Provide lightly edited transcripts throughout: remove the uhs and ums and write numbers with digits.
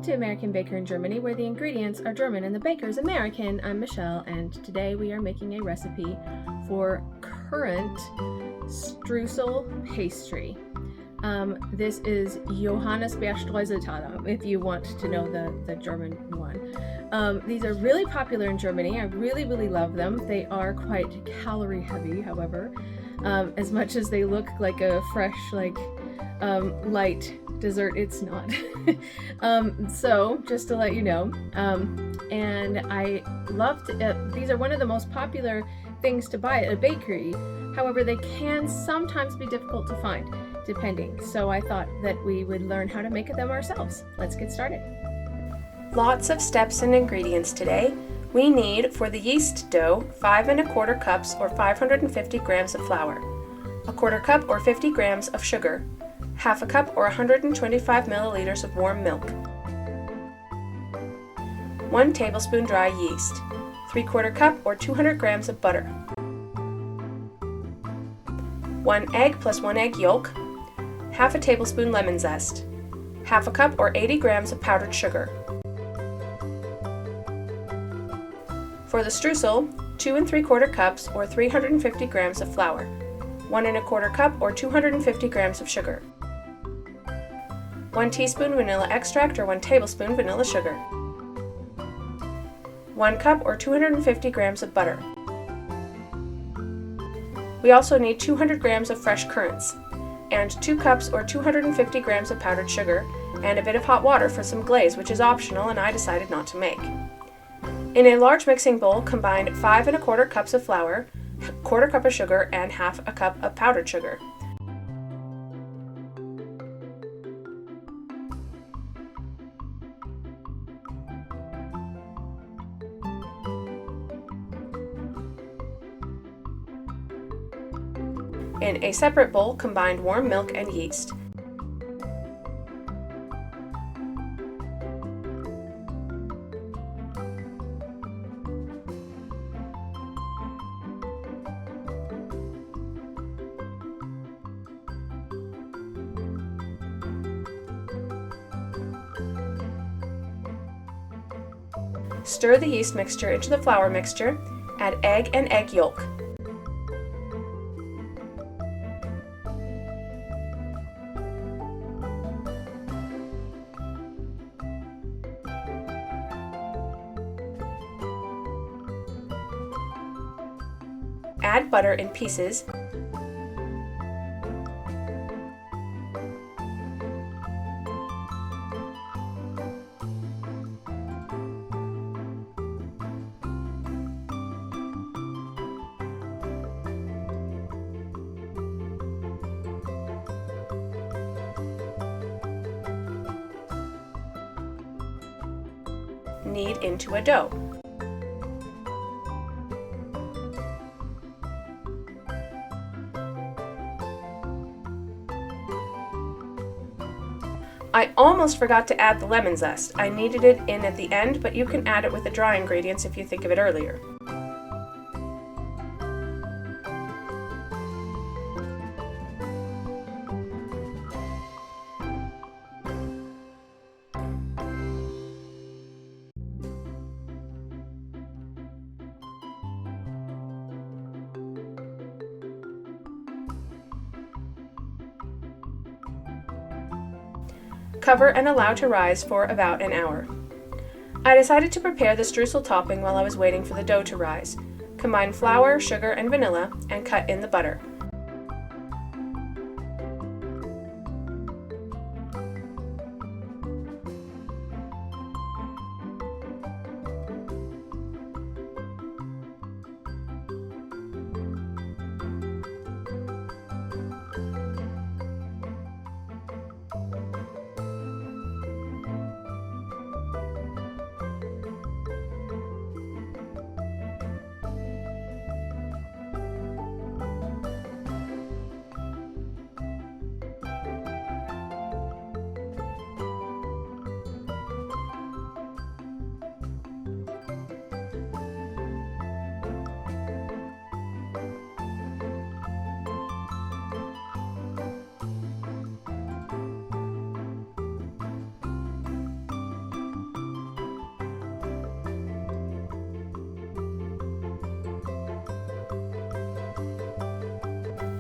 to American Baker in Germany, where the ingredients are German and the baker is American. I'm Michelle, and today we are making a recipe for Currant Streusel Pastry. This is Johannisbeer-Streuseltaler, if you want to know the German one. These are really popular in Germany. I really love them. They are quite calorie heavy, however, as much as they look like a fresh, light dessert, it's not. So just to let you know, and I loved these are one of the most popular things to buy at a bakery. However, they can sometimes be difficult to find, depending. So I thought that we would learn how to make them ourselves. Let's get started. Lots of steps and ingredients today. We need, for the yeast dough, 5 1/4 cups or 550 grams of flour, 1/4 cup or 50 grams of sugar, 1/2 cup or 125 milliliters of warm milk, 1 tablespoon dry yeast, 3/4 cup or 200 grams of butter, 1 egg plus 1 egg yolk, 1/2 tablespoon lemon zest, 1/2 cup or 80 grams of powdered sugar. For the streusel, 2 3/4 cups or 350 grams of flour, 1 1/4 cup or 250 grams of sugar, 1 teaspoon vanilla extract or 1 tablespoon vanilla sugar, 1 cup or 250 grams of butter. We also need 200 grams of fresh currants, and 2 cups or 250 grams of powdered sugar, and a bit of hot water for some glaze, which is optional and I decided not to make. In a large mixing bowl, combine 5 1/4 cups of flour, 1/4 cup of sugar, and 1/2 cup of powdered sugar. In a separate bowl, combine warm milk and yeast. Stir the yeast mixture into the flour mixture, add egg and egg yolk. Add butter in pieces. Knead into a dough. I almost forgot to add the lemon zest. I needed it in at the end, but you can add it with the dry ingredients if you think of it earlier. Cover and allow to rise for about an hour. I decided to prepare the streusel topping while I was waiting for the dough to rise. Combine flour, sugar, and vanilla, and cut in the butter.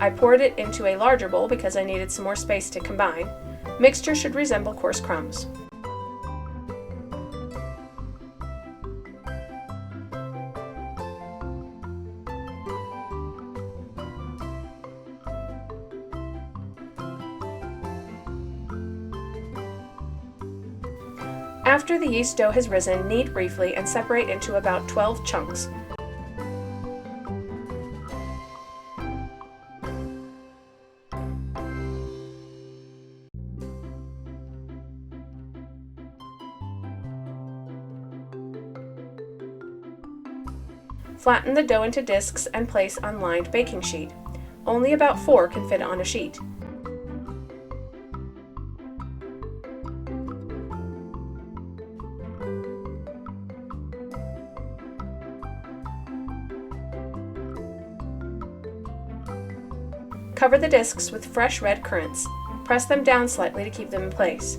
I poured it into a larger bowl because I needed some more space to combine. Mixture should resemble coarse crumbs. After the yeast dough has risen, knead briefly and separate into about 12 chunks. Flatten the dough into discs and place on lined baking sheet. Only about 4 can fit on a sheet. Cover the discs with fresh red currants. Press them down slightly to keep them in place.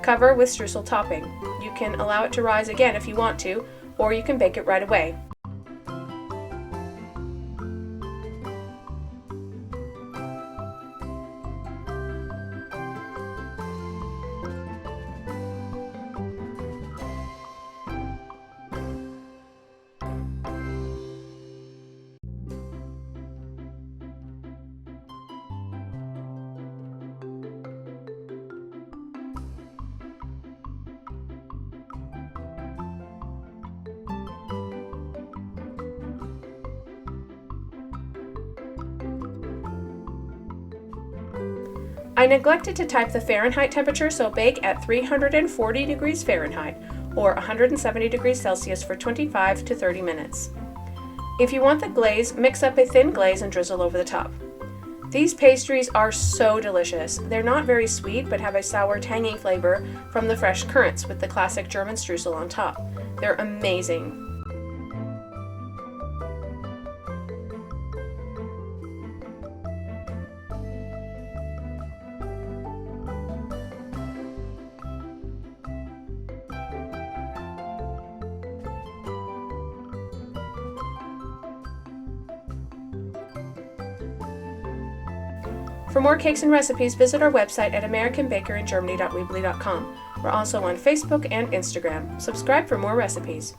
Cover with streusel topping. You can allow it to rise again if you want to, or you can bake it right away. I neglected to type the Fahrenheit temperature, so bake at 340 degrees Fahrenheit or 170 degrees Celsius for 25 to 30 minutes. If you want the glaze, mix up a thin glaze and drizzle over the top. These pastries are so delicious. They're not very sweet, but have a sour, tangy flavor from the fresh currants with the classic German streusel on top. They're amazing. For more cakes and recipes, visit our website at americanbakeryingermany.weebly.com. We're also on Facebook and Instagram. Subscribe for more recipes.